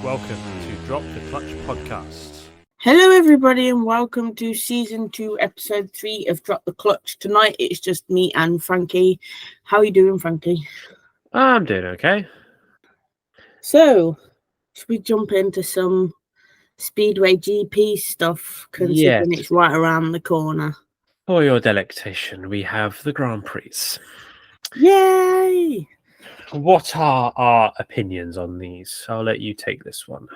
Welcome to Drop the Clutch podcast. Hello everybody and welcome to Season 2, Episode 3 of Drop the Clutch. Tonight it's just me and Frankie. How are you doing, Frankie? I'm doing okay. So, should we jump into some Speedway GP stuff, considering it's right around the corner? For your delectation, we have the Grand Prix. Yay! What are our opinions on these? I'll let you take this one.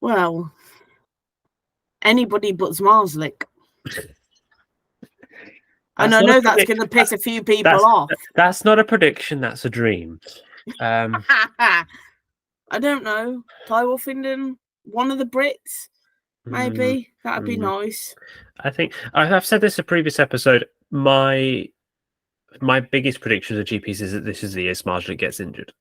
Well, anybody but Zmarzlik. And I know that's going to piss a few people off. That's not a prediction, that's a dream. I don't know. Ty Wolfenden, one of the Brits, maybe. That'd be nice. I think I've said this in a previous episode. My biggest prediction of GPs is that this is the year Zmarzlik gets injured.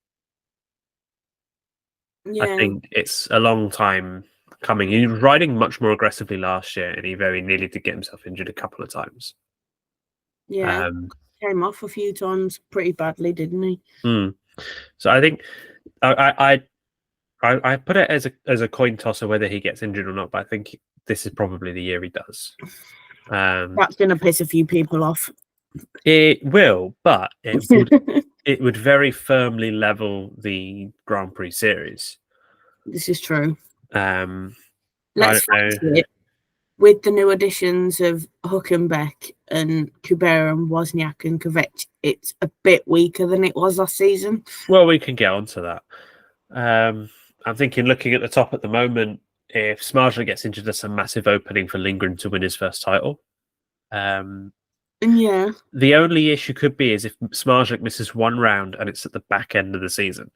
Yeah. I think it's a long time coming. He was riding much more aggressively last year, and he very nearly did get himself injured a couple of times. Yeah, came off a few times pretty badly, didn't he? So I think I put it as a coin tosser whether he gets injured or not, but I think this is probably the year he does. That's going to piss a few people off. It will, but it would very firmly level the Grand Prix series. This is true. Let's face it. With the new additions of Hülkenberg and Kubera and Wozniak and Kvyat, it's a bit weaker than it was last season. Well, we can get onto that. I'm thinking, looking at the top at the moment, if Zmarzlik gets injured, there's a massive opening for Lindgren to win his first title. Yeah. The only issue could be is if Zmarzlik misses one round and it's at the back end of the season.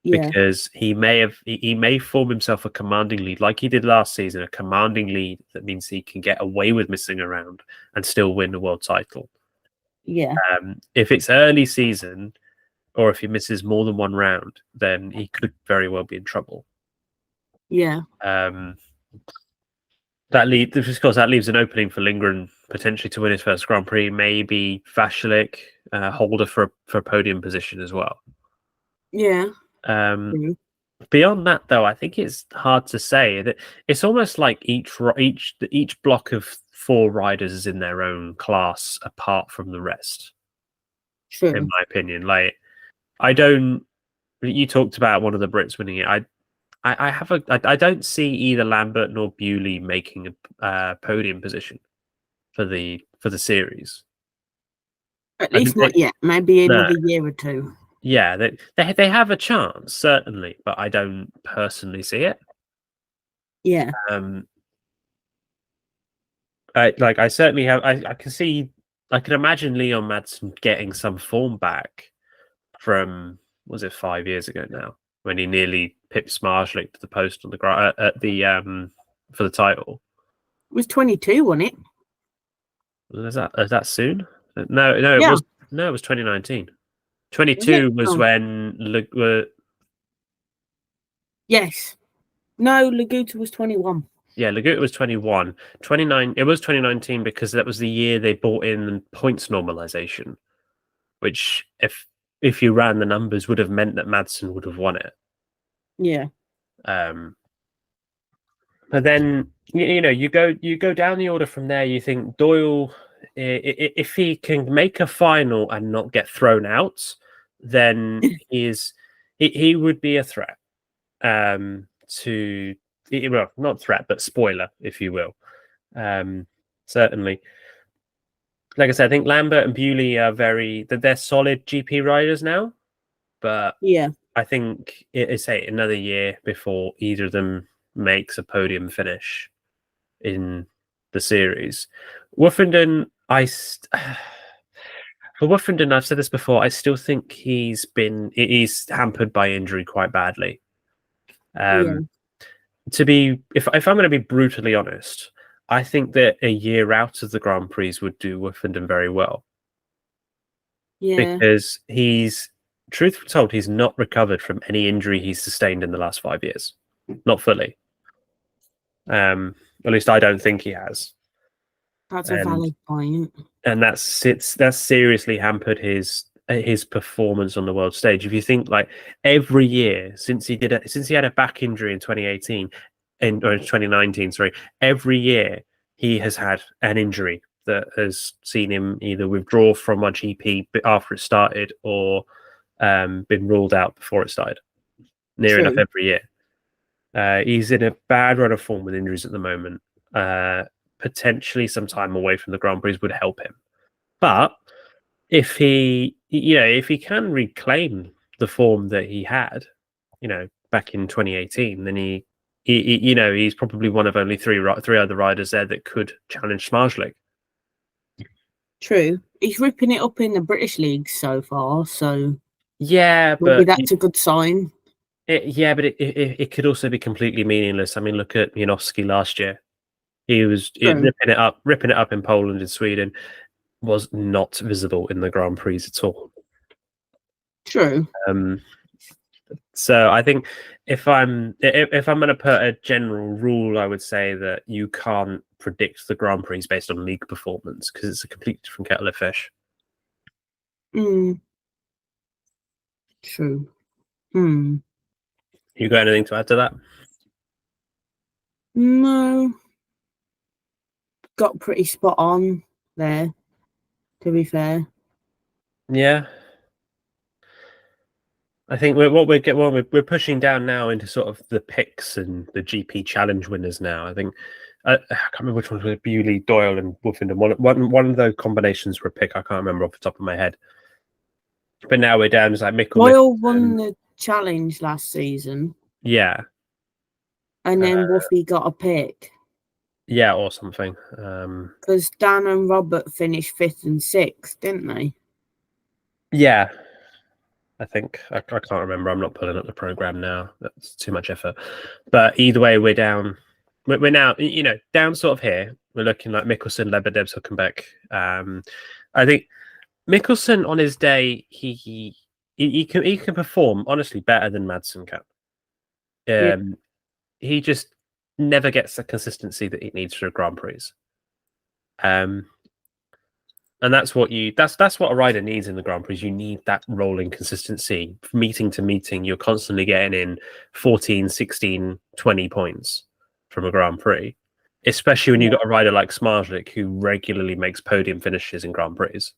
Yeah. Because he may form himself a commanding lead like he did last season, a commanding lead that means he can get away with missing a round and still win the world title. Yeah. If it's early season or if he misses more than one round, then he could very well be in trouble. Yeah. That leaves an opening for Lindgren potentially to win his first Grand Prix, maybe Vashlik, holder for a podium position as well. Yeah. Beyond that, though, I think it's hard to say. That it's almost like each block of four riders is in their own class apart from the rest. True. In my opinion, like you talked about one of the Brits winning it. I don't see either Lambert nor Bewley making a podium position for the series. At least not yet. Maybe another year or two. Yeah, they have a chance, certainly, but I don't personally see it. Yeah. I certainly have. I can see. I can imagine Leon Madsen getting some form back from, was it 5 years ago now, when he nearly pipped Zmarzlik to the post on the for the title. It was 22, wasn't it? Was that soon? No, it was 2019. 22 was when Yes. No, Laguta was 21. Yeah, Laguta was 21. It was 2019 because that was the year they brought in points normalization, which if you ran the numbers would have meant that Madsen would have won it. Yeah. But then you go down the order from there. You think Doyle, if he can make a final and not get thrown out, then he would be a threat to, well, not threat, but spoiler, if you will. Certainly. Like I said, I think Lambert and Bewley are they're solid GP riders now, but yeah, I think it's another year before either of them makes a podium finish in the series. Wolfenden, for Wolfenden, I've said this before, I still think he's hampered by injury quite badly. To be, if I'm going to be brutally honest, I think that a year out of the Grand Prix would do Wolfenden very well. Yeah. Because truth be told, he's not recovered from any injury he's sustained in the last 5 years. Not fully. At least I don't think he has. That's a valid point. and that's seriously hampered his performance on the world stage. If you think like every year since he had a back injury in 2018 or 2019, sorry, every year he has had an injury that has seen him either withdraw from a GP after it started or been ruled out before it started. Near enough every year. He's in a bad run of form with injuries at the moment. Potentially some time away from the Grand Prix would help him. But if he can reclaim the form that he had, back in 2018, then he's probably one of only three other riders there that could challenge Smarslik. True. He's ripping it up in the British League so far, so yeah, maybe but that's a good sign. but it could also be completely meaningless. I mean, look at Janowski last year. He was ripping it up in Poland and Sweden. Was not visible in the Grand Prix at all. True. So I think if I'm going to put a general rule, I would say that you can't predict the Grand Prix based on league performance because it's a completely different kettle of fish. True. You got anything to add to that? No. Got pretty spot on there, to be fair. Yeah. I think we're pushing down now into sort of the picks and the GP Challenge winners now. I think I can't remember which ones were Bewley, Doyle, and Wolfenden. One of those combinations were a pick. I can't remember off the top of my head. But now we're down to like Mick. Doyle won the challenge last season. Yeah. And then Wolfie got a pick. Yeah, or something. Because Dan and Robert finished 5th and 6th, didn't they? Yeah. I think I can't remember. I'm not pulling up the program now. That's too much effort. But either way, we're down. We're now, down sort of here. We're looking like Mikkelsen, Lebedev's Hülkenberg. I think Mikkelsen on his day, he can perform honestly better than Madsen can. He just never gets the consistency that he needs for a Grand Prix. And that's what a rider needs in the Grand Prix. You need that rolling consistency. Meeting to meeting, you're constantly getting in 14, 16, 20 points from a Grand Prix. Especially when you've got a rider like Smarslik who regularly makes podium finishes in Grand Prix.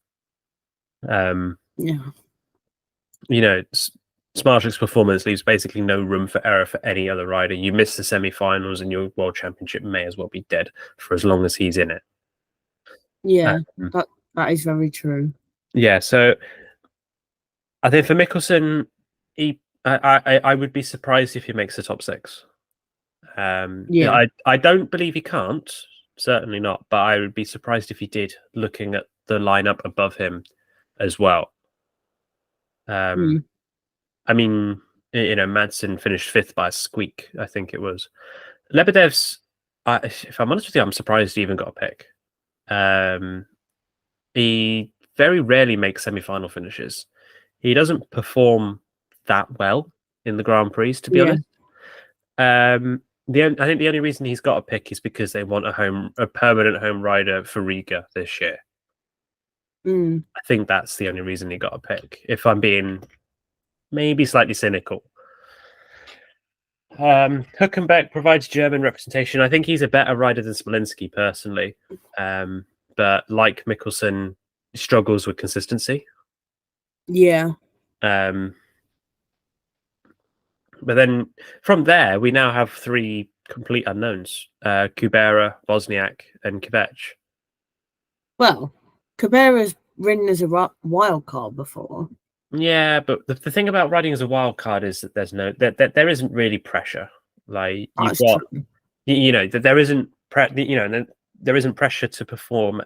Smarslik's performance leaves basically no room for error for any other rider. You miss the semi-finals and your World Championship may as well be dead for as long as he's in it. Yeah, that is very true. Yeah, so I think for Mikkelsen, I would be surprised if he makes the top 6. I don't believe he can't, certainly not, but I would be surprised if he did, looking at the lineup above him as well. I mean, Madsen finished 5th by a squeak, I think it was. Lebedev's, if I'm honest with you, I'm surprised he even got a pick. He very rarely makes semi-final finishes. He doesn't perform that well in the Grand Prix, to be honest. I think the only reason he's got a pick is because they want a permanent home rider for Riga this year. I think that's the only reason he got a pick, if I'm being maybe slightly cynical. Hülkenberg provides German representation. I think he's a better rider than Smolinski, personally. But like Mikkelsen, struggles with consistency. Yeah. But then from there, we now have 3 complete unknowns: Kubera, Wozniak, and Kvyat. Well, Kubera's ridden as a wild card before. Yeah, but the thing about riding as a wild card is that there isn't really pressure. Like you've got, that there isn't there isn't pressure to perform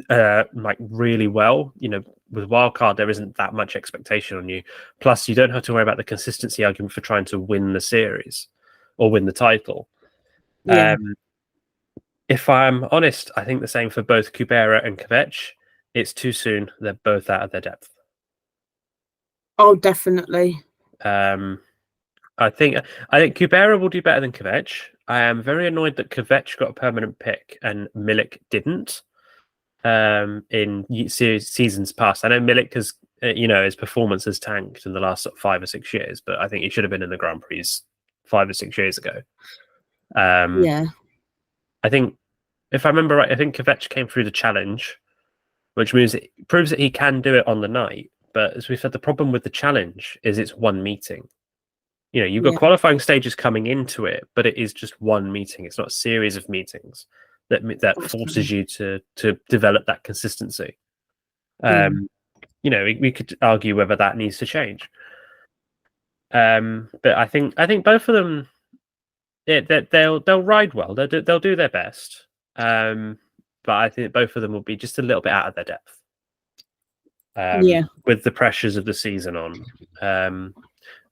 like really well. With wildcard there isn't that much expectation on you. Plus, you don't have to worry about the consistency argument for trying to win the series or win the title. If I'm honest, I think the same for both Kubera and Kvyat. It's too soon. They're both out of their depth. Oh, definitely. I think Kubera will do better than Kvyat. I am very annoyed that Kvyat got a permanent pick and Milik didn't. in seasons past. I know Milik has, his performance has tanked in the last 5 or 6 years, but I think he should have been in the Grand Prix 5 or 6 years ago. Yeah. I think, if I remember right, I think Kvyat came through the challenge, which means it proves that he can do it on the night. But as we said, the problem with the challenge is it's one meeting. You've got qualifying stages coming into it, but it is just one meeting. It's not a series of meetings that forces you to develop that consistency. We could argue whether that needs to change. But I think both of them, they'll ride well. They'll do their best. But I think both of them will be just a little bit out of their depth. With the pressures of the season on,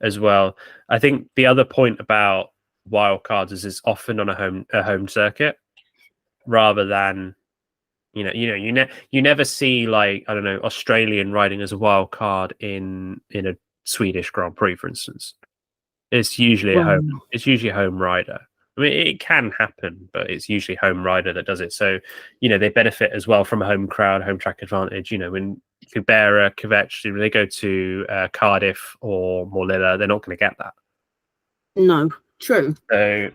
as well. I think the other point about wild cards is it's often on a home circuit, rather than you never see, like, I don't know, Australian riding as a wild card in a Swedish Grand Prix, for instance. It's usually a home rider. I mean, it can happen, but it's usually home rider that does it. So, they benefit as well from a home crowd, home track advantage. When Kvyat, they go to Cardiff or Morlilla, they're not going to get that. No, true. So,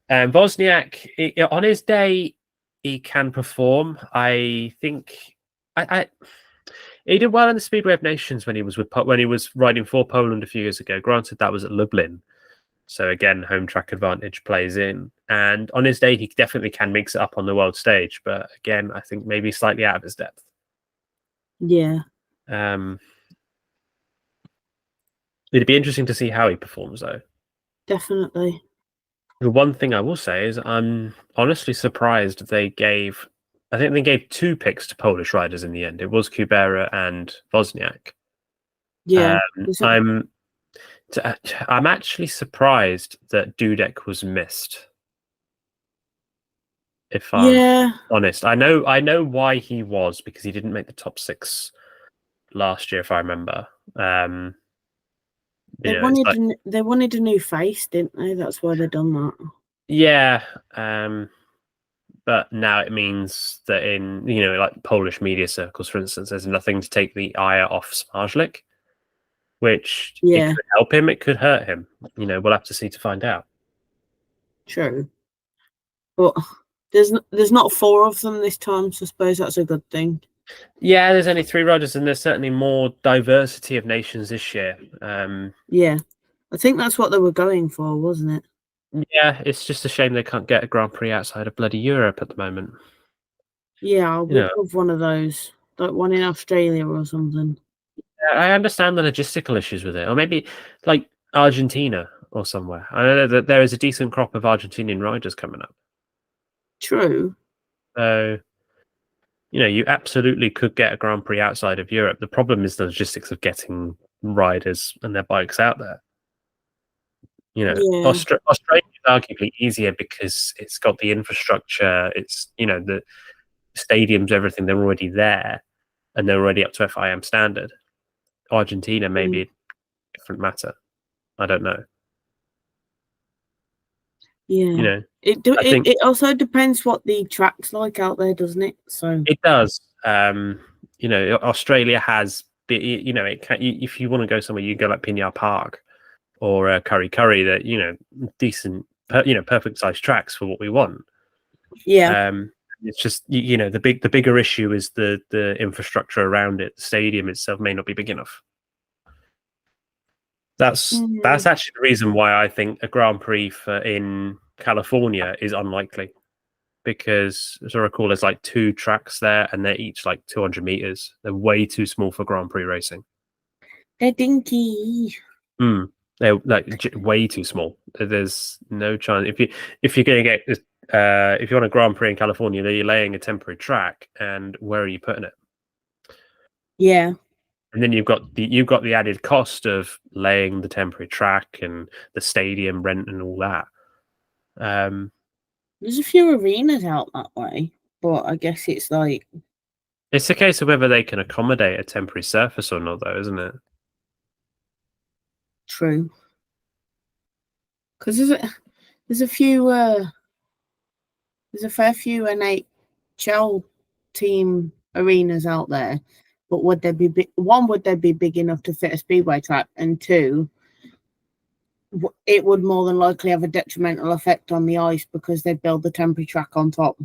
Wozniak, on his day, he can perform. I think he did well in the Speedway of Nations when he was riding for Poland a few years ago. Granted, that was at Lublin. So again, home track advantage plays in. And on his day, he definitely can mix it up on the world stage. But again, I think maybe slightly out of his depth. Yeah. It'd be interesting to see how he performs, though. Definitely. The one thing I will say is I'm honestly surprised I think they gave 2 picks to Polish riders in the end. It was Kubera and Wozniak. Yeah. I'm actually surprised that Dudek was missed. If I'm honest, I know why he was, because he didn't make the top 6 last year, if I remember. They wanted a new face, didn't they? That's why they done that. Yeah, but now it means that in like Polish media circles, for instance, there's nothing to take the ire off Smarzlik, which it could help him, it could hurt him. We'll have to see to find out. True, but there's not 4 of them this time, so I suppose that's a good thing. Yeah, there's only 3 riders, and there's certainly more diversity of nations this year. Yeah, I think that's what they were going for, wasn't it? Yeah, it's just a shame they can't get a Grand Prix outside of bloody Europe at the moment. Yeah, I would love one of those, like one in Australia or something. Yeah, I understand the logistical issues with it, or maybe like Argentina or somewhere. I know that there is a decent crop of Argentinian riders coming up. True. So, you absolutely could get a Grand Prix outside of Europe. The problem is the logistics of getting riders and their bikes out there. Australia is arguably easier because it's got the infrastructure. It's, the stadiums, everything, they're already there and they're already up to FIM standard. Argentina may be a different matter. I don't know. Yeah. It also depends what the track's like out there, doesn't it? So it does. Australia has, it can, if you want to go somewhere, you go like Pinyar Park or Curry, that decent, perfect sized tracks for what we want. Yeah. It's just the bigger issue is the infrastructure around it. The stadium itself may not be big enough. That's actually the reason why I think a Grand Prix in California is unlikely, because as I recall, there's like 2 tracks there, and they're each like 200 meters. They're way too small for Grand Prix racing. They're dinky. They're like way too small. There's no chance if you're going to get if you want a Grand Prix in California, then you're laying a temporary track, and where are you putting it? Yeah. And then you've got the added cost of laying the temporary track and the stadium rent and all that. There's a few arenas out that way, but I guess it's like, it's a case of whether they can accommodate a temporary surface or not, though, isn't it? True. Because there's a fair few NHL team arenas out there, but would they be one? Would they be big enough to fit a speedway track? And two, it would more than likely have a detrimental effect on the ice because they build the temporary track on top.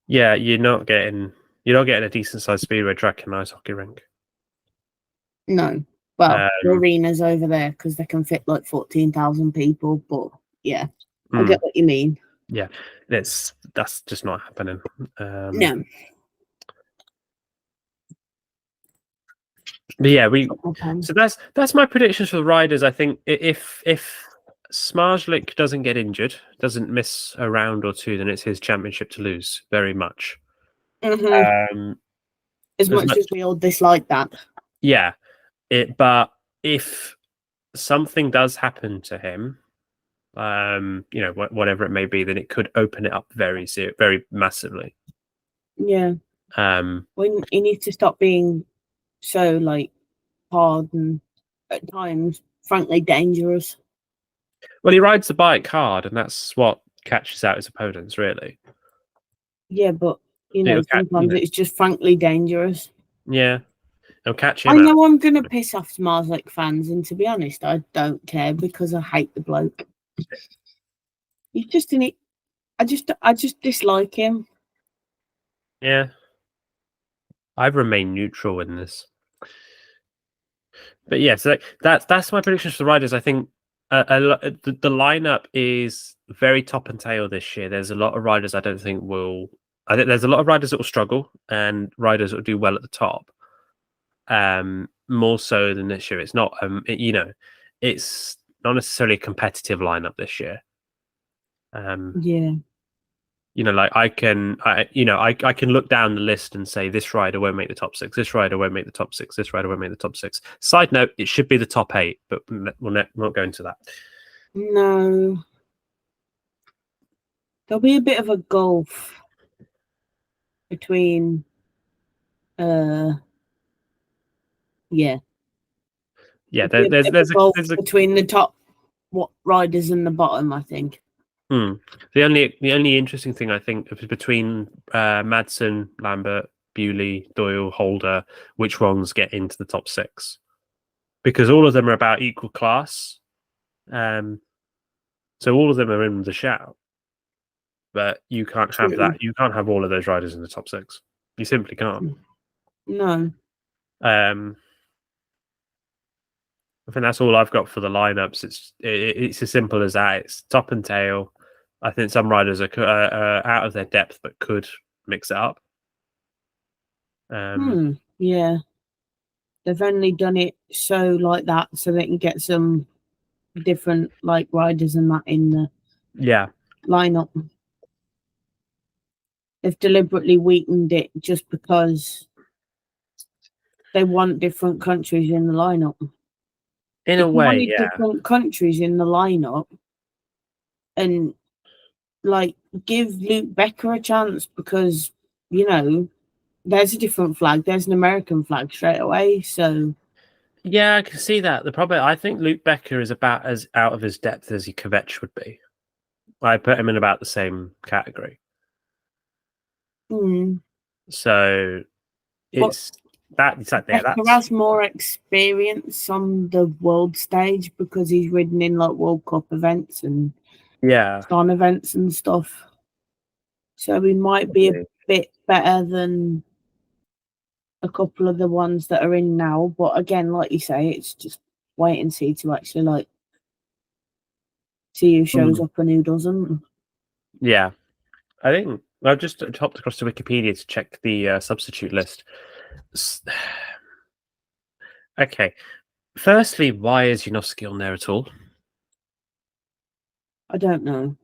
Yeah, you're not getting a decent sized speedway track in an ice hockey rink. No, well, the arenas over there because they can fit like 14,000 people. But yeah, I get what you mean. Yeah, that's just not happening. No. But yeah, so that's my predictions for the riders. I think if Smarzlik doesn't get injured, doesn't miss a round or two, then it's his championship to lose very much. Mm-hmm. As much as we all dislike that. Yeah, but if something does happen to him, whatever it may be, then it could open it up very massively. Yeah. When he needs to stop being so like hard and at times frankly dangerous. Well, he rides the bike hard, and that's what catches out his opponents, really. Yeah, but sometimes it's just frankly dangerous. Yeah, it'll catch him. I know I'm gonna piss off Smarzlik fans, and to be honest, I don't care because I hate the bloke. He's just in it. I just dislike him. Yeah, I've remained neutral in this. But yeah, so that's my predictions for the riders. I think the lineup is very top and tail this year. There's a lot of riders I think there's a lot of riders that will struggle and riders that will do well at the top. More so than this year. It's not it's not necessarily a competitive lineup this year. Yeah. Like I can look down the list and say this rider won't make the top 6. This rider won't make the top 6. This rider won't make the top 6. Side note: it should be the top 8, but we'll not go into that. No, there'll be a bit of a gulf between. Yeah. There's a gulf between the top riders and the bottom, I think. The only interesting thing I think is between Madsen, Lambert, Bewley, Doyle, Holder, which ones get into the top 6, because all of them are about equal class. So all of them are in the shout, but you can't have that. You can't have all of those riders in the top 6. You simply can't. No. I think that's all I've got for the lineups. It's as simple as that. It's top and tail. I think some riders are out of their depth, but could mix it up. Yeah, they've only done it so like that so they can get some different like riders and that in the lineup. They've deliberately weakened it just because they want different countries in the lineup. In a way, yeah. Different countries in the lineup, and like give Luke Becker a chance because there's a different flag. There's an American flag straight away. So yeah, I can see that. The problem, I think Luke Becker is about as out of his depth as Kovac would be. I put him in about the same category. So it's Becker has more experience on the world stage because he's ridden in like World Cup events and Stan events and stuff. So he might be a bit better than a couple of the ones that are in now. But again, like you say, it's just wait and see to actually like see who shows up and who doesn't. Yeah. I think I've just hopped across to Wikipedia to check the substitute list. Okay. Firstly, why is Janowski on there at all? I don't know.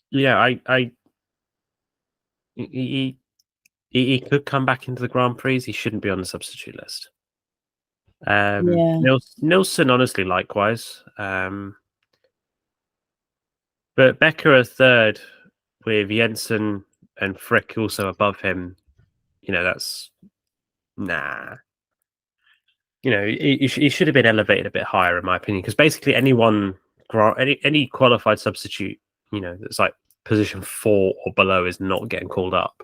Yeah, he could come back into the Grand Prix. He shouldn't be on the substitute list. Nilsson, honestly, likewise. But Becker a third with Jensen and Frick also above him. That's nah. He should have been elevated a bit higher, in my opinion, because basically any qualified substitute, that's like position 4 or below is not getting called up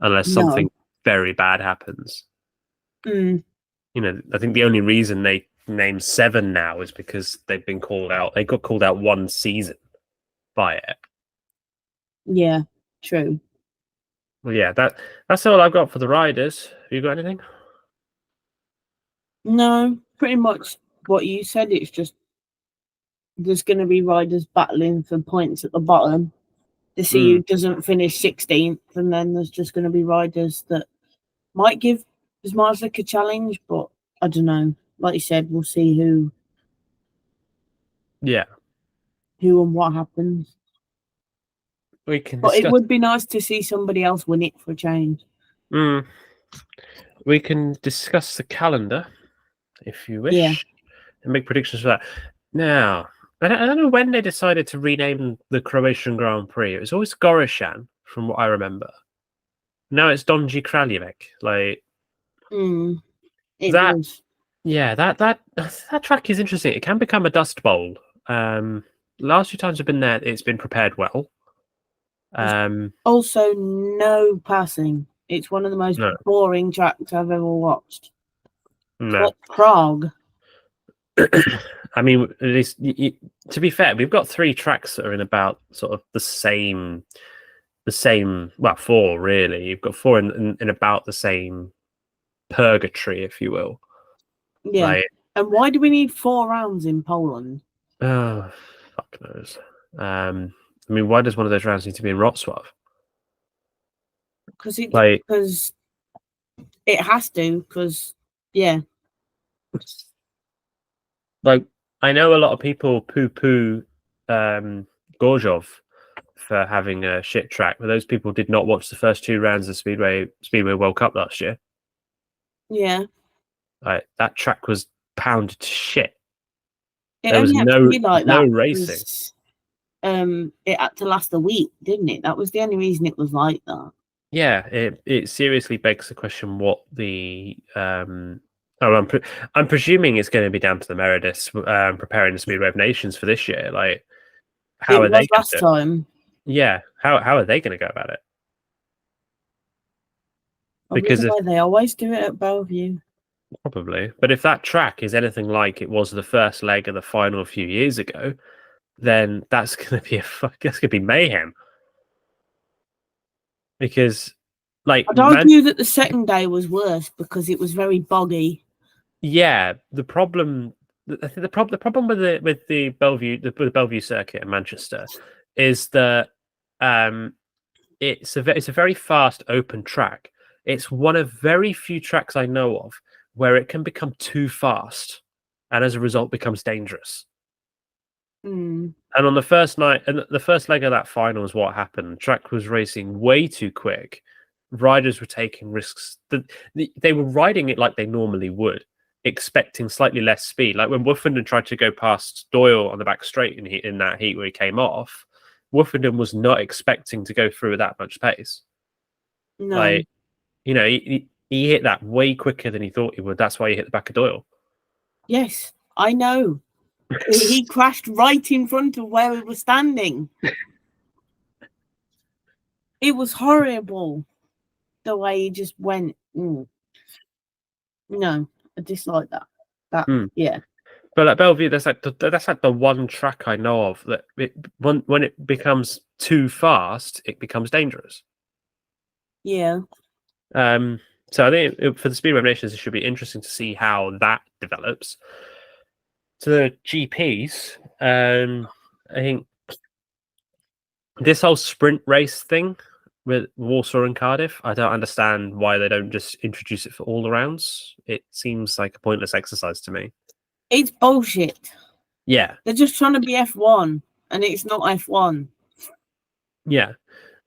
unless something very bad happens. You know, I think the only reason they named 7 now is because they've been called out. They got called out one season by it. Yeah, true. Well, yeah, that's all I've got for the riders. Have you got anything? No, pretty much what you said. It's just there's going to be riders battling for points at the bottom to see who doesn't finish 16th, and then there's just going to be riders that might give Zmarzlik a challenge, but I don't know. Like you said, we'll see who and what happens. We can, but it would be nice to see somebody else win it for a change. We can discuss the calendar if you wish, and make predictions for that. Now, I don't know when they decided to rename the Croatian Grand Prix. It was always Gorishan, from what I remember. Now it's Donji Kraljevec. Like that was. Yeah, that track is interesting. It can become a dust bowl. Last few times I've been there, it's been prepared well. Also, no passing. It's one of the most boring tracks I've ever watched. No. Like Prague. I mean, at least, to be fair, we've got 3 tracks that are in about sort of the same. Well, 4 really. You've got 4 in about the same purgatory, if you will. Yeah. And why do we need 4 rounds in Poland? Oh, fuck knows. I mean, why does one of those rounds need to be in Wrocław? Because it has to. Because like, I know a lot of people poo-poo Gorzów for having a shit track, but those people did not watch the first 2 rounds of Speedway World Cup last year. Yeah. Like, that track was pounded to shit. There was no racing. It had to last a week, didn't it? That was the only reason it was like that. Yeah, it seriously begs the question what the I'm presuming it's going to be down to the Merediths preparing the Speedway of Nations for this year. Like, how are they last time? Yeah, how are they going to go about it? Because the way they always do it at Bellevue. Probably, but if that track is anything like it was the first leg of the final a few years ago, then that's going to be mayhem. Because, like, I'd argue that the second day was worse because it was very boggy. Yeah, the problem with the Bellevue circuit in Manchester is that it's a very fast open track. It's one of very few tracks I know of where it can become too fast, and as a result becomes dangerous. And on the first night, and the first leg of that final is what happened. The track was racing way too quick. Riders were taking risks. They were riding it like they normally would, expecting slightly less speed. Like when Woofenden tried to go past Doyle on the back straight in that heat where he came off, Woofenden was not expecting to go through at that much pace. No. Like, he hit that way quicker than he thought he would. That's why he hit the back of Doyle. Yes, I know. He crashed right in front of where we were standing. It was horrible the way he just went. No, I dislike that. Yeah. But at Bellevue, that's like the one track I know of that when it becomes too fast, it becomes dangerous. Yeah. So I think for the Speedway of Nations, it should be interesting to see how that develops. To the GPs, I think this whole sprint race thing with Warsaw and Cardiff, I don't understand why they don't just introduce it for all the rounds. It seems like a pointless exercise to me. It's bullshit. Yeah. They're just trying to be F1, and it's not F1. Yeah.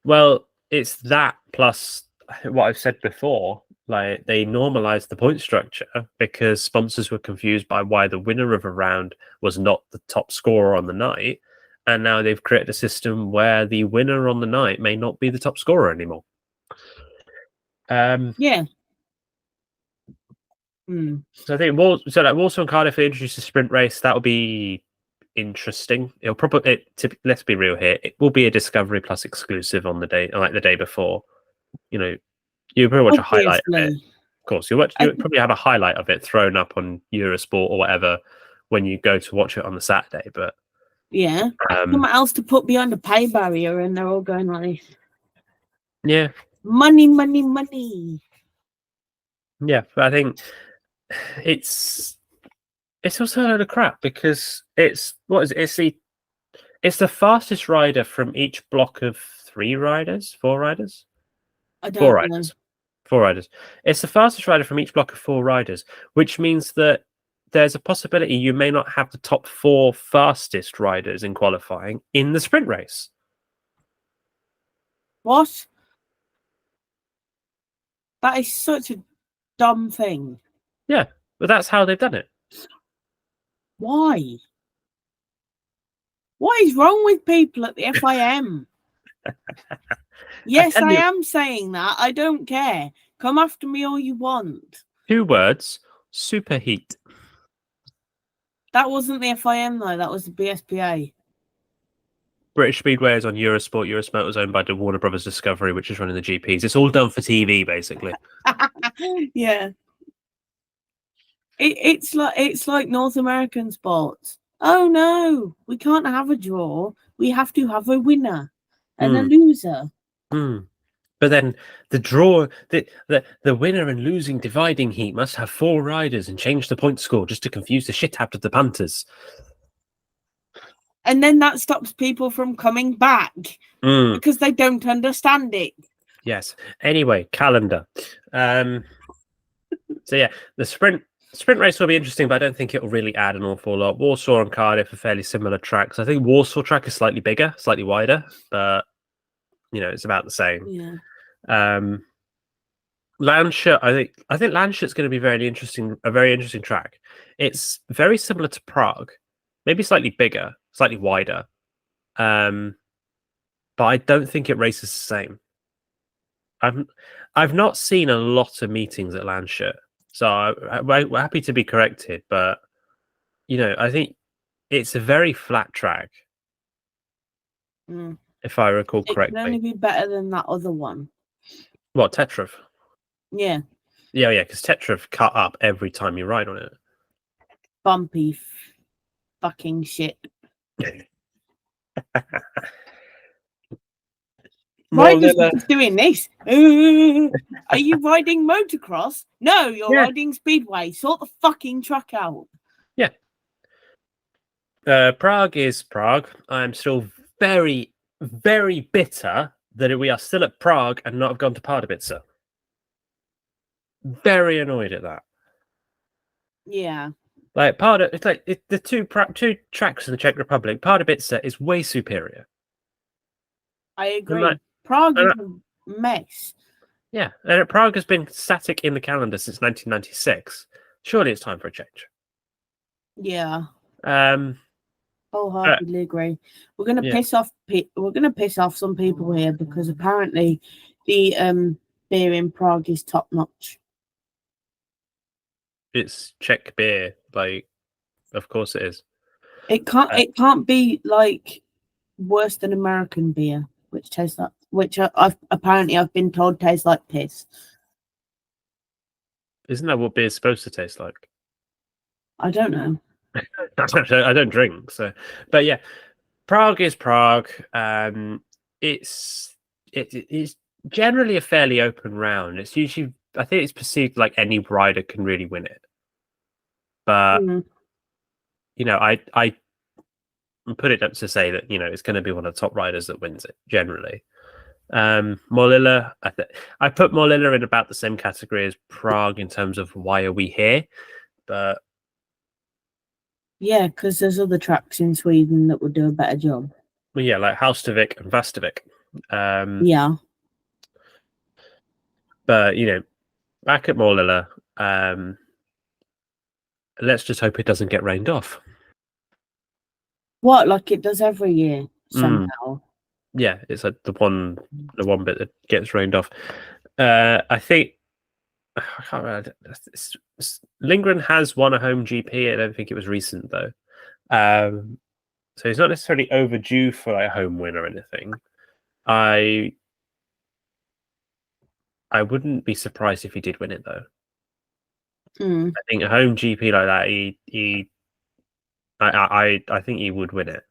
Well, it's that plus what I've said before. Like, they normalized the point structure because sponsors were confused by why the winner of a round was not the top scorer on the night. And now they've created a system where the winner on the night may not be the top scorer anymore. Yeah. So I think Warsaw and Cardiff introduced a sprint race. That will be interesting. It'll probably, let's be real here, it will be a Discovery Plus exclusive on the day before. You know, you probably watch a highlight of it. Of course, you'll probably have a highlight of it thrown up on Eurosport or whatever when you go to watch it on the Saturday. But yeah, something else to put behind the pay barrier, and they're all going like, yeah, money, money, money. Yeah, but I think it's also a load of crap because it's the fastest rider from each block of four riders. I don't know. Four riders. It's the fastest rider from each block of four riders, which means that there's a possibility you may not have the top four fastest riders in qualifying in the sprint race. What? That is such a dumb thing. Yeah, but that's how they've done it. Why? What is wrong with people at the FIM? Yes, I am saying that. I don't care. Come after me all you want. 2 words: superheat. That wasn't the FIM though. That was the BSPA. British Speedway is on Eurosport. Eurosport was owned by the Warner Brothers Discovery, which is running the GPs. It's all done for TV, basically. Yeah. It's like North American sports. Oh no, we can't have a draw. We have to have a winner and a loser. But then the draw, the winner and losing dividing heat must have 4 riders and change the point score just to confuse the shit out of the punters. And then that stops people from coming back because they don't understand it. Yes. Anyway, calendar. So yeah, the sprint race will be interesting, but I don't think it will really add an awful lot. Warsaw and Cardiff are fairly similar tracks. I think Warsaw track is slightly bigger, slightly wider, but it's about the same. Yeah. Lancashire, I think Lancashire's going to be a very interesting track. It's very similar to Prague, maybe slightly bigger, slightly wider, but I don't think it races the same. I've not seen a lot of meetings at Lancashire, so we're happy to be corrected. But I think it's a very flat track, if I recall correctly. It can only be better than that other one. What, Tetrov? Yeah. Yeah, because Tetrov cut up every time you ride on it. Bumpy fucking shit. Why is doing this? Are you riding motocross? No, you're riding speedway. Sort the fucking track out. Yeah. Prague is Prague. I'm still very, very bitter that we are still at Prague and not have gone to Pardubice. Very annoyed at that. Yeah. Like the two tracks in the Czech Republic. Pardubice is way superior. I agree. Prague is a mess. Yeah, and Prague has been static in the calendar since 1996. Surely it's time for a change. Yeah. Wholeheartedly agree. We're gonna piss off. We're gonna piss off some people here because apparently the beer in Prague is top notch. It's Czech beer, of course it is. It can't be like worse than American beer, which tastes like, I've been told tastes like piss. Isn't that what beer's supposed to taste like? I don't know. I don't drink, so. But yeah, Prague is Prague. It's generally a fairly open round. It's usually, I think it's perceived like any rider can really win it. But I put it up to say that it's going to be one of the top riders that wins it generally. Molilla, I put Molilla in about the same category as Prague in terms of why are we here, but yeah, because there's other tracks in Sweden that would do a better job. Well, yeah, like Halstavik and Vastavik. Yeah, but back at Molilla, let's just hope it doesn't get rained off. What, like it does every year somehow? Yeah, it's like the one bit that gets rained off. I think I can't remember. Lindgren has won a home GP. I don't think it was recent though. So he's not necessarily overdue for a home win or anything. I wouldn't be surprised if he did win it though. I think a home GP like that, I think he would win it,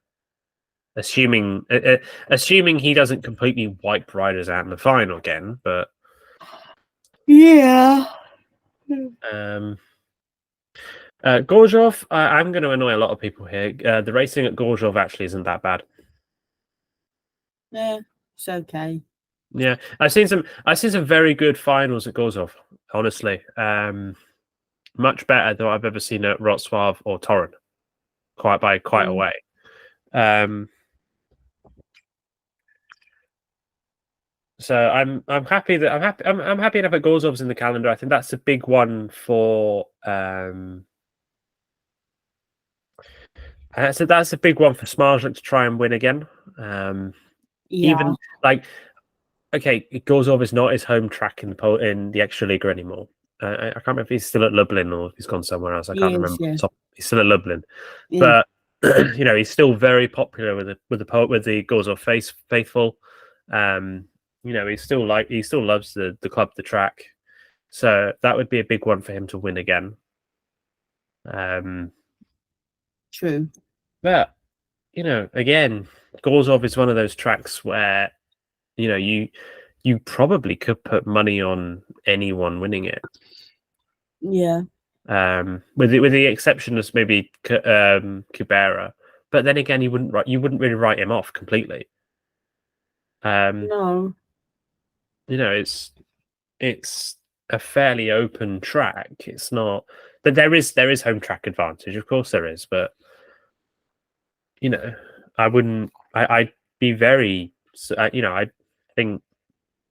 assuming he doesn't completely wipe riders out in the final again. But yeah. Gorzhov, I'm going to annoy a lot of people here. The racing at Gorzhov actually isn't that bad. Yeah, it's okay. Yeah, I've seen some very good finals at Gorzhov. Honestly, much better than I've ever seen at Wrocław or Torun. Quite a way. So I'm happy enough at Gorzhov's in the calendar. I think that's a big one for that's a big one for Smarzlik to try and win again. Even like, okay, Gorzhov is not his home track in the Extraliga anymore. I can't remember if he's still at Lublin or if he's gone somewhere else. I can't remember. Yeah. He's still at Lublin, but he's still very popular with the Gorzhov faithful. He still loves the club, the track. So that would be a big one for him to win again. True. But again, Gorzhov is one of those tracks where you probably could put money on anyone winning it. Yeah. With the exception of maybe Kubera, but then again, you wouldn't really write him off completely. No. It's a fairly open track. It's not, but there is home track advantage, of course there is, but I wouldn't. I'd be very. I think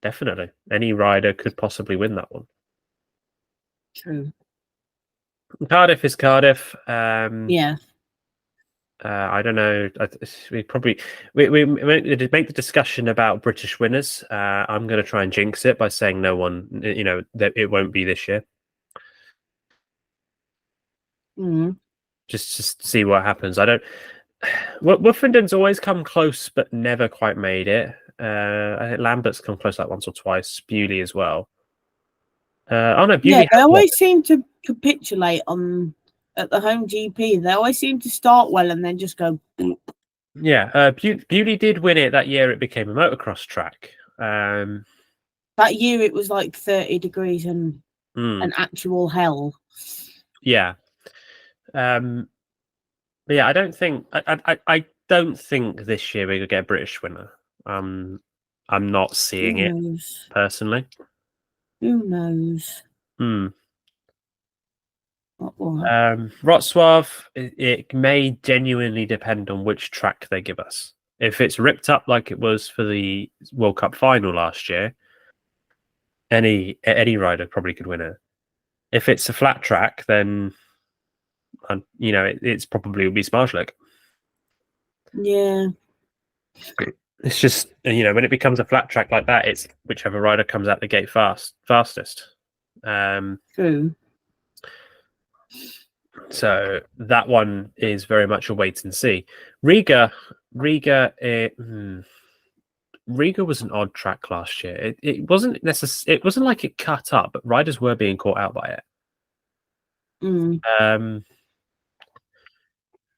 definitely any rider could possibly win that one. True. Cardiff is Cardiff. Yeah. I don't know. We make the discussion about British winners. I'm going to try and jinx it by saying no one. That it won't be this year. Just see what happens. I don't. Wooffinden's always come close, but never quite made it. I think Lambert's come close like once or twice. Bewley as well. Bewley. Yeah, they always seem to capitulate at the home GP. They always seem to start well and then just go. Yeah, Bewley did win it that year. It became a motocross track. That year it was like 30 degrees and an actual hell. Yeah. But yeah, I don't think this year we're gonna get a British winner. I'm not seeing it personally. Who knows? Wrocław, it may genuinely depend on which track they give us. If it's ripped up like it was for the World Cup final last year, any rider probably could win it. If it's a flat track, then it's probably will be Smarzlik. Yeah. It's just when it becomes a flat track like that, it's whichever rider comes out the gate fastest. True. So that one is very much a wait and see. Riga was an odd track last year. It wasn't necessarily. It wasn't like it cut up, but riders were being caught out by it.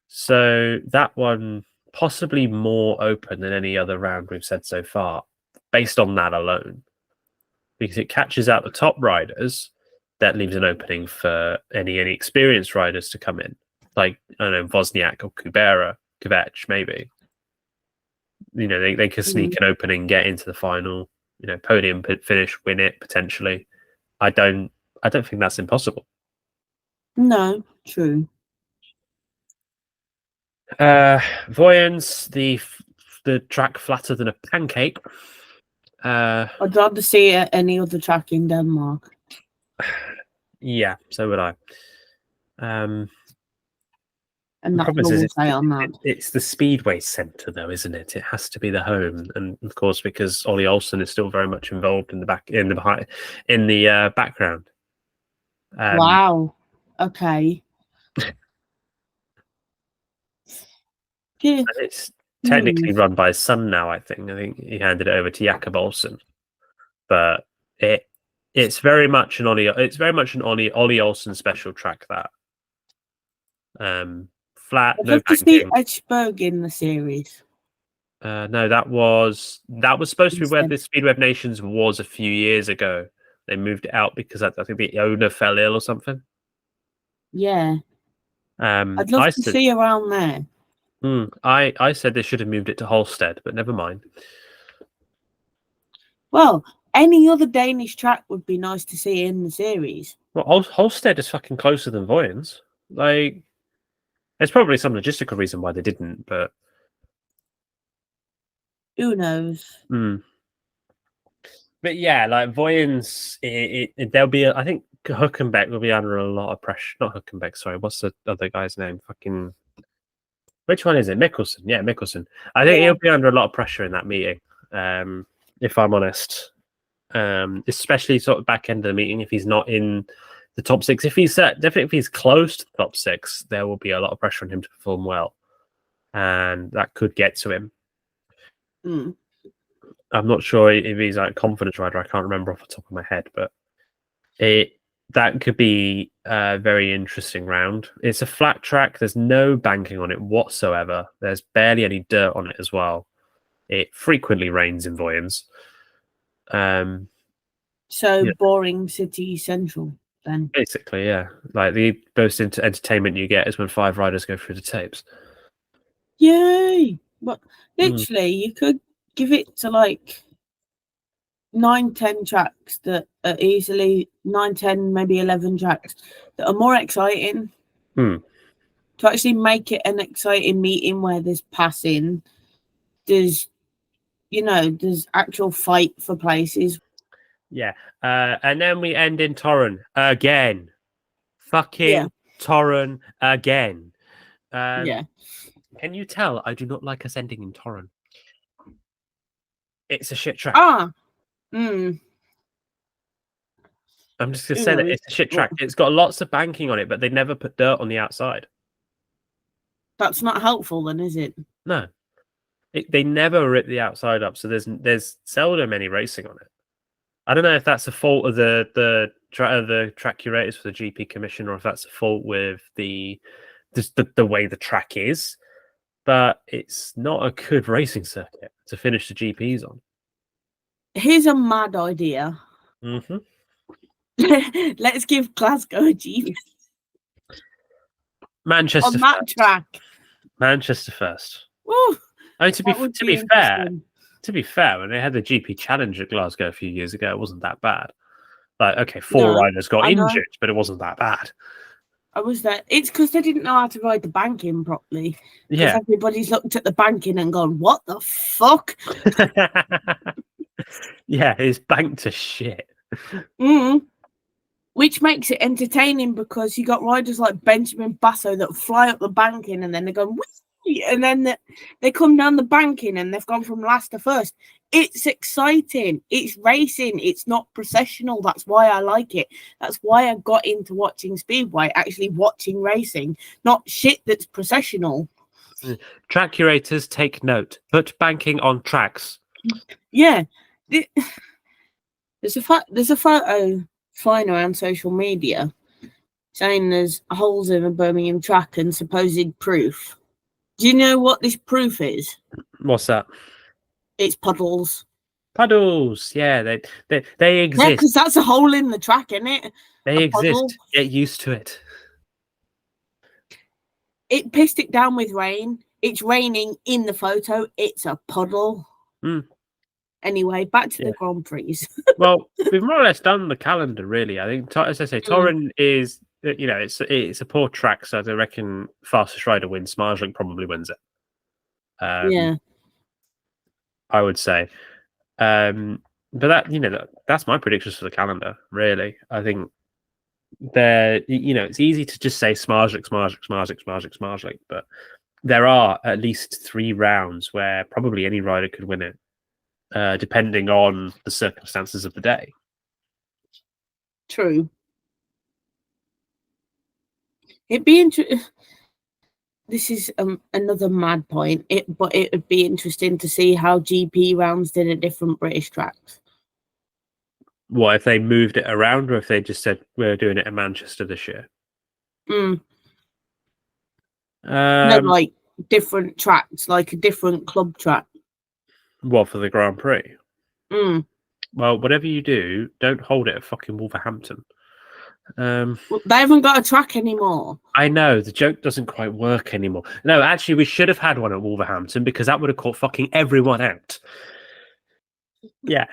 So that one possibly more open than any other round we've said so far, based on that alone, because it catches out the top riders. That leaves an opening for any experienced riders to come in, like I don't know, Wozniak or Kubera, Kovac, maybe. They could sneak an opening, get into the final, podium finish, win it potentially. I don't think that's impossible. No, true. Voyens, the track flatter than a pancake. I'd rather see it at any other track in Denmark. Yeah, so would I. And that's all we'll say on that. It's the Speedway Centre, though, isn't it? It has to be the home, and of course, because Ollie Olsen is still very much involved in the background. Wow. Okay. Yeah. And it's technically run by his son now, I think. I think he handed it over to Jakob Olsen. But it's very much an Ollie Olsen special track, that. Flat, I'd no love to see banking. Edgeberg in the series. No, that was supposed to be where Instead. the Speedweb Nations was a few years ago. They moved it out because I think the owner fell ill or something. Yeah. I'd love to see around there. I said they should have moved it to Holsted, but never mind. Well, any other Danish track would be nice to see in the series. Well, Holsted is fucking closer than Voyens. Like, there's probably some logistical reason why they didn't, but who knows? But yeah, like Voyens, there'll be. I think Huckenbeck will be under a lot of pressure. Not Huckenbeck, sorry. What's the other guy's name? Fucking. Which one is it? Mickelson. Yeah, Mickelson. I think he'll be under a lot of pressure in that meeting. If I'm honest, especially sort of back end of the meeting, if he's not in the top six, if he's definitely if he's close to the top six, there will be a lot of pressure on him to perform well, and that could get to him. I'm not sure if he's like a confidence rider. I can't remember off the top of my head, but that could be a very interesting round. It's a flat track. There's no banking on it whatsoever. There's barely any dirt on it as well. It frequently rains in Voyens. Boring city central then. Basically, yeah. Like the most entertainment you get is when 5 riders go through the tapes. Yay! But literally, you could give it to like 9-10 tracks that are easily 9-10, maybe 11 tracks that are more exciting. To actually make it an exciting meeting where there's passing, there's actual fight for places. Yeah. And then we end in Torren again. Fucking Torren again. Yeah. Can you tell I do not like us ending in Torren? It's a shit track. I'm just going to say that it's a shit track. It's got lots of banking on it, but they never put dirt on the outside. That's not helpful then, is it? No. They never rip the outside up, so there's seldom any racing on it. I don't know if that's a fault of the track curators for the GP Commission, or if that's a fault with the way the track is, but it's not a good racing circuit to finish the GPs on. Here's a mad idea. Let's give Glasgow a GP. Manchester on that first. track. Manchester first. Woo, I mean, to be fair, when they had the GP Challenge at Glasgow a few years ago, it wasn't that bad. Like, okay, 4 riders got injured, but it wasn't that bad. I was there. It's because they didn't know how to ride the banking properly. Yeah. Everybody's looked at the banking and gone, what the fuck? Yeah, it's banked to shit. Which makes it entertaining because you got riders like Benjamin Basso that fly up the banking and then they're going, whee! And then they come down the banking and they've gone from last to first. It's exciting. It's racing. It's not processional. That's why I like it. That's why I got into watching Speedway, actually watching racing, not shit that's processional. Track curators, take note. Put banking on tracks. Yeah. There's a photo flying around social media saying there's holes in a Birmingham track and supposed proof. Do you know what this proof is? What's that? It's puddles. Puddles, yeah, they exist. Yeah, because that's a hole in the track, isn't it? They exist. Puddle. Get used to it. It pissed it down with rain. It's raining in the photo. It's a puddle. Anyway, back to the Grand Prix. Well, we've more or less done the calendar, really. I think, as I say, Torren is, it's a poor track, so I reckon fastest rider wins. Smarslik probably wins it. I would say. But that's my predictions for the calendar, really. I think it's easy to just say Smarslik, but there are at least 3 rounds where probably any rider could win it. Depending on the circumstances of the day. True. It'd be interesting. this is another mad point. But it would be interesting to see how GP rounds did at different British tracks. What if they moved it around, or if they just said we're doing it in Manchester this year? No, like different tracks, like a different club track. What, for the Grand Prix? Well, whatever you do, don't hold it at fucking Wolverhampton. Well, they haven't got a track anymore. I know, the joke doesn't quite work anymore. No, actually, we should have had one at Wolverhampton because that would have caught fucking everyone out. Yeah.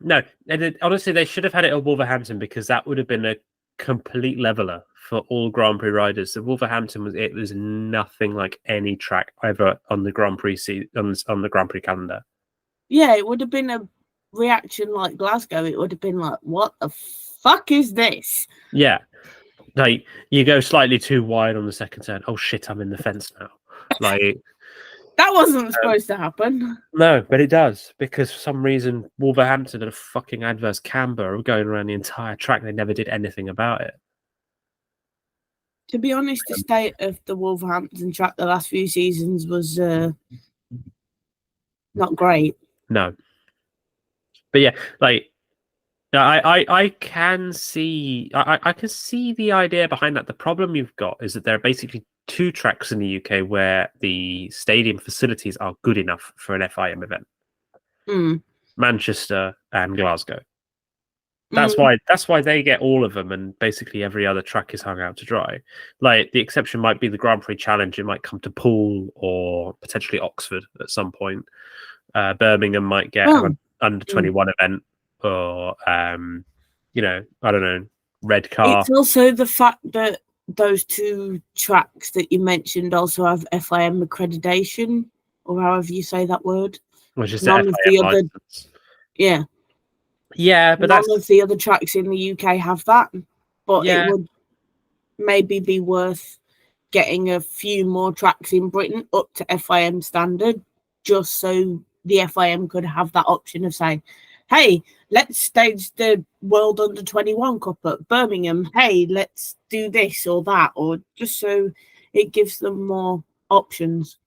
No, and honestly, they should have had it at Wolverhampton because that would have been a complete leveler for all Grand Prix riders. The Wolverhampton was nothing like any track ever on the Grand Prix on the Grand Prix calendar. Yeah, it would have been a reaction like Glasgow. It would have been like, what the fuck is this? Yeah. Like, you go slightly too wide on the second turn. Oh shit, I'm in the fence now. Like, that wasn't supposed to happen. No, but it does, because for some reason Wolverhampton had a fucking adverse camber going around the entire track. They never did anything about it. To be honest, the state of the Wolverhampton track the last few seasons was not great. No. But yeah, like, I can see I can see the idea behind that. The problem you've got is that there are basically two tracks in the UK where the stadium facilities are good enough for an FIM event. Manchester and Glasgow. That's why they get all of them, and basically every other track is hung out to dry. Like, the exception might be the Grand Prix Challenge. It might come to Poole or potentially Oxford at some point. Birmingham might get an under 21 event, or I don't know, Redcar. It's also the fact that those two tracks that you mentioned also have FIM accreditation, or however you say that word. Which is none of the other license. Yeah, but none of the other tracks in the UK have that. But it would maybe be worth getting a few more tracks in Britain up to FIM standard, just so the FIM could have that option of saying, hey, let's stage the World Under 21 Cup at Birmingham. Hey, let's do this or that, or just so it gives them more options.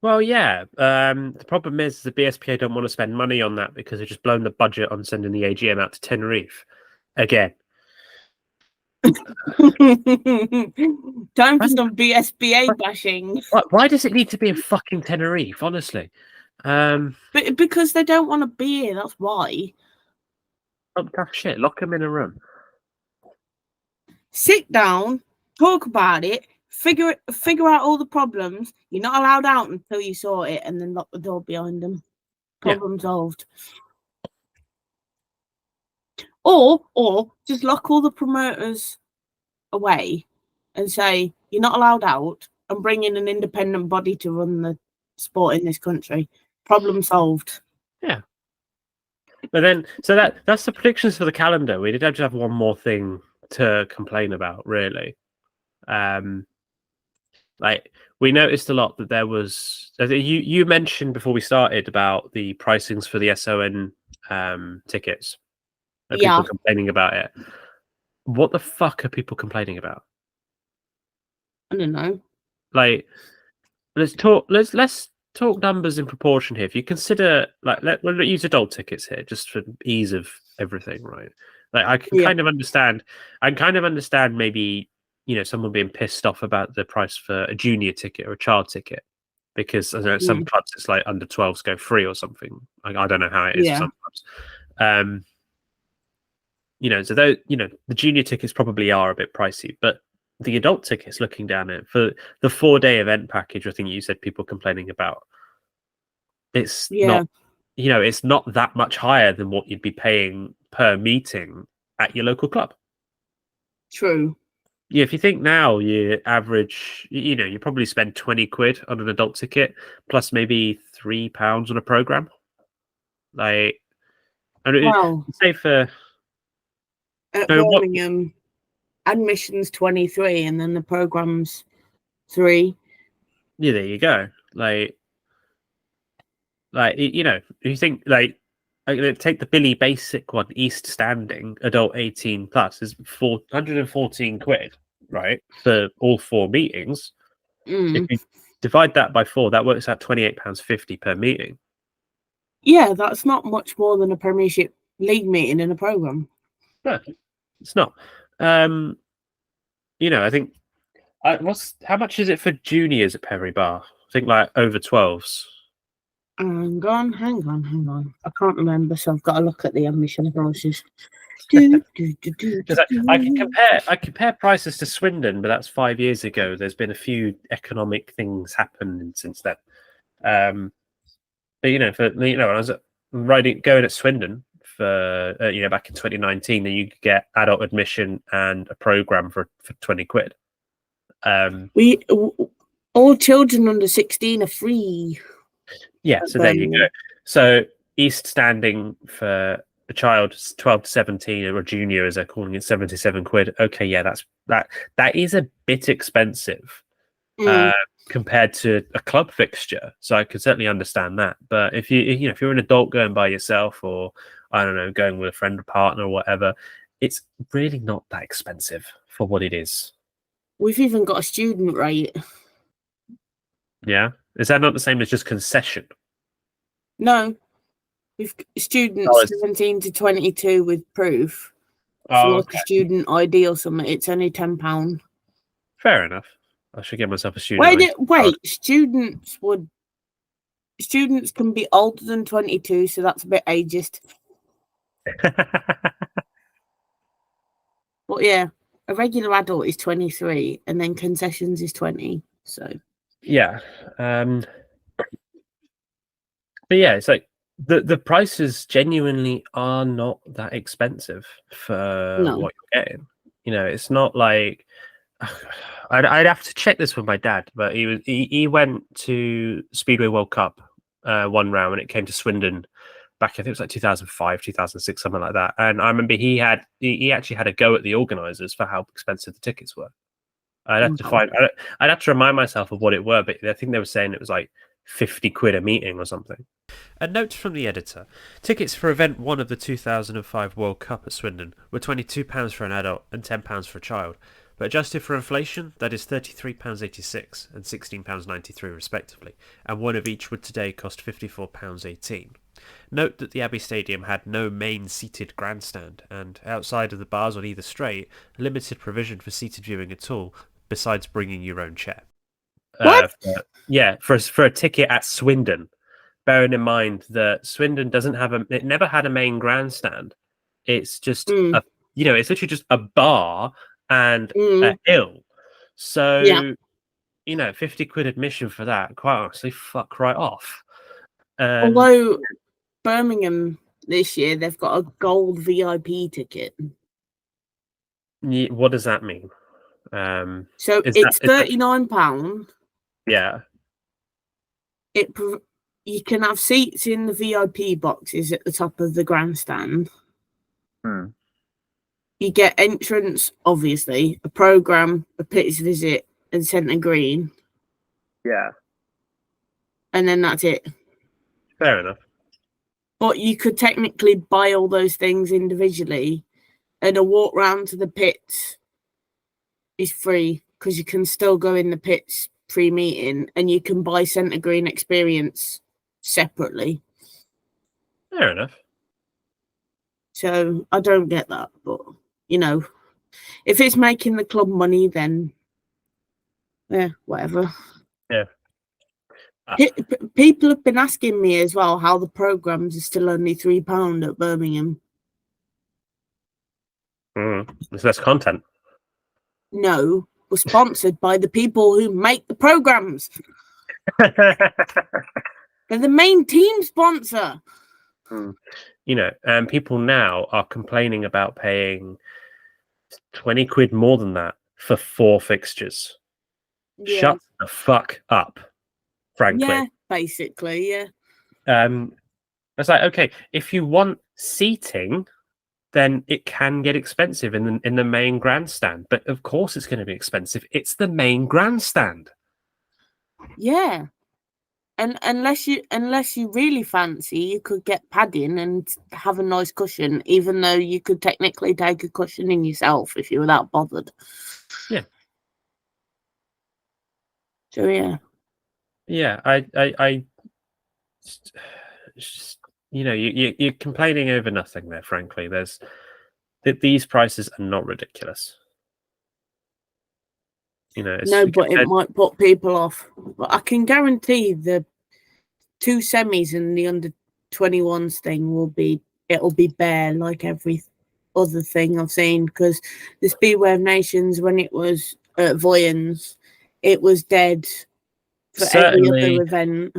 Well, yeah. The problem is the BSPA don't want to spend money on that because they've just blown the budget on sending the AGM out to Tenerife again. Time for some BSPA bashing. Why does it need to be in fucking Tenerife, honestly? But because they don't want to be here, that's why. Oh, shit, lock them in a room. Sit down, talk about it, figure out all the problems. You're not allowed out until you sort it, and then lock the door behind them. Problem solved. Or just lock all the promoters away and say you're not allowed out, and bring in an independent body to run the sport in this country. Problem solved. Yeah. But then, so that's the predictions for the calendar. We did have to have one more thing to complain about, really. Like, we noticed a lot that there was. You mentioned before we started about the pricings for the SON tickets. And people complaining about it. What the fuck are people complaining about? I don't know. Like, let's talk numbers in proportion here. If you consider, like, let's use adult tickets here, just for ease of everything, right? Like, I can kind of understand. I can kind of understand maybe, someone being pissed off about the price for a junior ticket or a child ticket, because I know some clubs it's like under 12s go free or something. I don't know how it is for some clubs. So those, the junior tickets probably are a bit pricey, but the adult tickets, looking down at for the 4-day event package, I think you said people complaining about, it's not, it's not that much higher than what you'd be paying per meeting at your local club. True. Yeah, if you think now you average, you probably spend 20 quid on an adult ticket plus maybe £3 on a program. Like, say for at Birmingham, admission's 23, and then the program's 3. Yeah, there you go. Like you think take the Billy Basic one, East Standing, adult 18+ is 414 quid, right, for all 4 meetings. If you divide that by 4, that works out £28.50 per meeting. Yeah, that's not much more than a Premiership League meeting in a programme. No, it's not. I think how much is it for juniors at Perry Bar? I think like over 12s. Hang on. I can't remember, so I've got to look at the admission prices. I can compare prices to Swindon, but that's 5 years ago. There's been a few economic things happened since then. But when I was going at Swindon for back in 2019, then you could get adult admission and a program for £20. All children under 16 are free. Yeah, so there you go. So East Standing for a child 12 to 17 or a junior, as they're calling it, £77. Okay, yeah, that is a bit expensive compared to a club fixture. So I can certainly understand that. But if you're an adult going by yourself, or I don't know, going with a friend or partner or whatever, it's really not that expensive for what it is. We've even got a student rate. Yeah. Is that not the same as just concession? No. We've students 17 to 22 with proof. For like a student ID or something, it's only £10. Fair enough. I should get myself a student. Wait. Students can be older than 22, so that's a bit ageist. But yeah, a regular adult is 23, and then concessions is 20. So yeah, but yeah, it's like the prices genuinely are not that expensive for what you're getting. It's not like I'd have to check this with my dad, but he went to Speedway World Cup one round when it came to Swindon back, I think it was like 2005, 2006, something like that. And I remember he actually had a go at the organisers for how expensive the tickets were. I'd have to remind myself of what it were, but I think they were saying it was like £50 a meeting or something. A note from the editor. Tickets for event 1 of the 2005 World Cup at Swindon were £22 for an adult and £10 for a child. But adjusted for inflation, that is £33.86 and £16.93 respectively, and one of each would today cost £54.18. Note that the Abbey Stadium had no main seated grandstand, and outside of the bars on either straight, limited provision for seated viewing at all, besides bringing your own chair. What? For a ticket at Swindon, bearing in mind that Swindon it never had a main grandstand. It's just it's literally just a bar and a hill. So, £50 admission for that, quite honestly, fuck right off. Although Birmingham this year, they've got a gold VIP ticket. What does that mean? So it's £39. Yeah. You can have seats in the VIP boxes at the top of the grandstand. You get entrance, obviously, a programme, a pitch visit, and centre green. Yeah. And then that's it. Fair enough. But you could technically buy all those things individually, and a walk round to the pits is free because you can still go in the pits pre-meeting, and you can buy centre green experience separately. Fair enough. So I don't get that, but if it's making the club money, then whatever. Yeah. People have been asking me as well how the programs are still only £3 at Birmingham. There's less content. No, we're sponsored by the people who make the programs. They're the main team sponsor. And people now are complaining about paying £20 more than that for 4 fixtures. Yeah. Shut the fuck up, frankly. Yeah, basically, yeah. It's like, okay, if you want seating, then it can get expensive in the main grandstand. But of course it's going to be expensive. It's the main grandstand. Yeah. And unless you really fancy, you could get padding and have a nice cushion, even though you could technically take a cushion in yourself if you were that bothered. Yeah. So yeah, I you're complaining over nothing there. Frankly, these prices are not ridiculous. No, but it might put people off. But I can guarantee the 2 semis and the under 21s thing will be bare like every other thing I've seen, because the Speedway of Nations, when it was at Voyens, it was dead for every other event.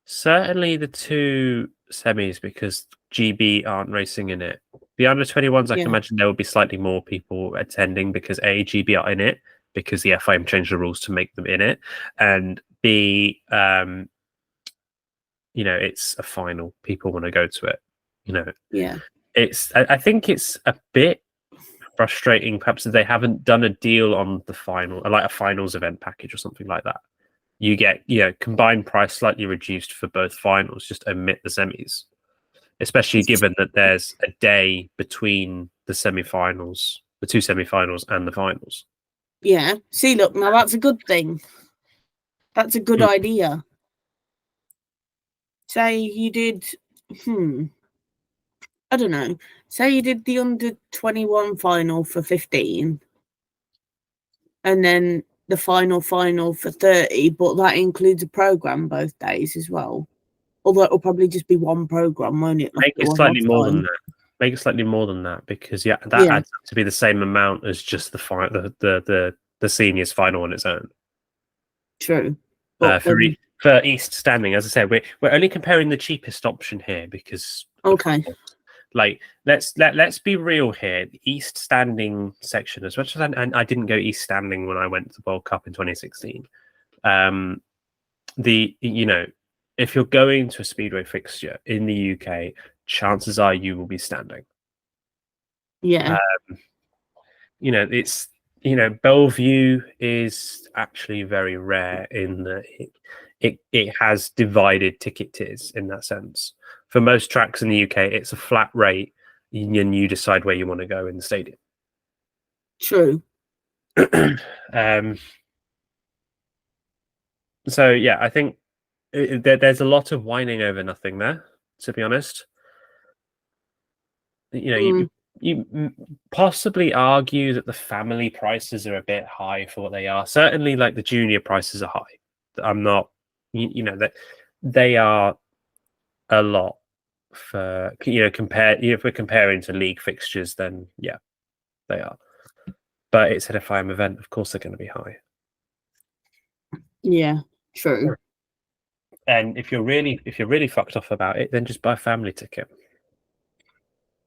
Certainly the 2 semis, because GB aren't racing in it. The under 21s, I can imagine there will be slightly more people attending because A, GB are in it because the FIM changed the rules to make them in it, and B, it's a final. People want to go to it. I think it's a bit frustrating, perhaps, that they haven't done a deal on the final, like a finals event package or something like that. You get combined price slightly reduced for both finals, just omit the semis, especially given that there's a day between the semi-finals, the 2 semi-finals and the finals. Yeah. See, look, now that's a good thing. That's a good idea. Say you did, I don't know. Say you did the under 21 final for 15, and then the final for 30, but that includes a program both days as well. Although it'll probably just be one program, won't it? Make it slightly more than that. Make it slightly more than that, because that adds up to be the same amount as just the seniors final on its own. True. For East Standing, as I said, we're only comparing the cheapest option here because like let's be real here. The East Standing section, as much as I didn't go East Standing when I went to the World Cup in 2016, if you're going to a speedway fixture in the UK, chances are you will be standing. Yeah. It's Bellevue is actually very rare in that it has divided ticket tiers in that sense. For most tracks in the UK, it's a flat rate, and you decide where you want to go in the stadium. True. So yeah, I think there's a lot of whining over nothing there, to be honest. You possibly argue that the family prices are a bit high for what they are. Certainly, like, the junior prices are high. I'm not, that they are a lot for if we're comparing to league fixtures, then yeah, they are. But it's an FIM event, of course they're going to be high. Yeah, true. And if you're really fucked off about it, then just buy a family ticket.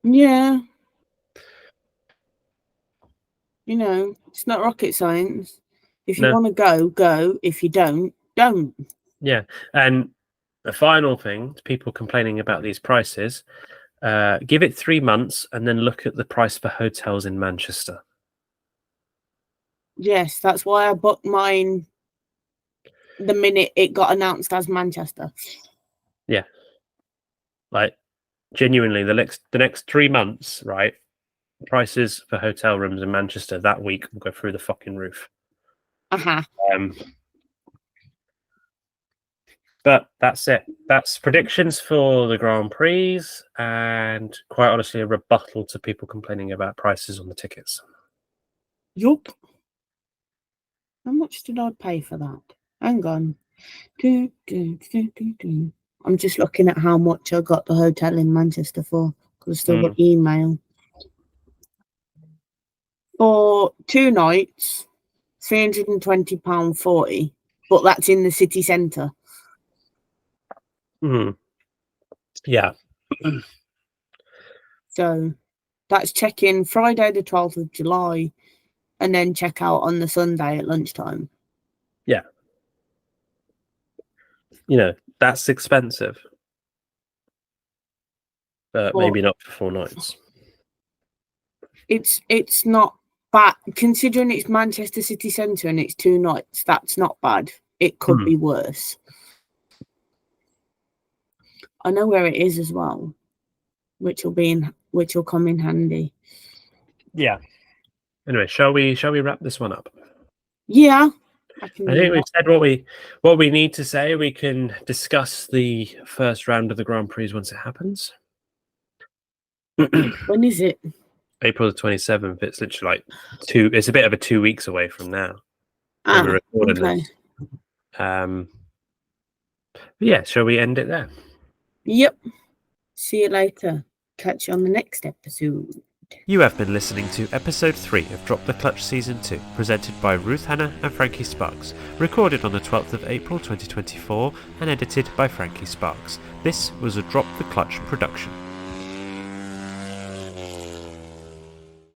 Yeah. It's not rocket science. If you want to go. If you don't. Yeah. And the final thing to people complaining about these prices, give it 3 months and then look at the price for hotels in Manchester. Yes, that's why I booked mine the minute it got announced as Manchester. Yeah. Like, genuinely, the next 3 months, right? Prices for hotel rooms in Manchester that week will go through the fucking roof. But that's it. That's predictions for the Grand Prix, and quite honestly, a rebuttal to people complaining about prices on the tickets. Yup. How much did I pay for that? Hang on. I'm just looking at how much I got the hotel in Manchester for, because I still got email. For 2 nights, £320.40, but that's in the city centre. Yeah. So that's check-in Friday the 12th of July and then check out on the Sunday at lunchtime. Yeah. That's expensive. But maybe not for 4 nights. It's not bad. Considering it's Manchester city centre and it's 2 nights, that's not bad. It could be worse. I know where it is as well, which will come in handy. Yeah. Anyway, shall we wrap this one up? Yeah. I think we've said what we need to say. We can discuss the first round of the Grand Prix once it happens. When is it? April the 27th. It's literally like it's a bit of 2 weeks away from now. When we're recording this. Yeah, shall we end it there? Yep. See you later. Catch you on the next episode. You have been listening to episode 3 of Drop the Clutch Season 2, presented by Ruth Hannah and Frankie Sparks, recorded on the 12th of April 2024 and edited by Frankie Sparks. This was a Drop the Clutch production.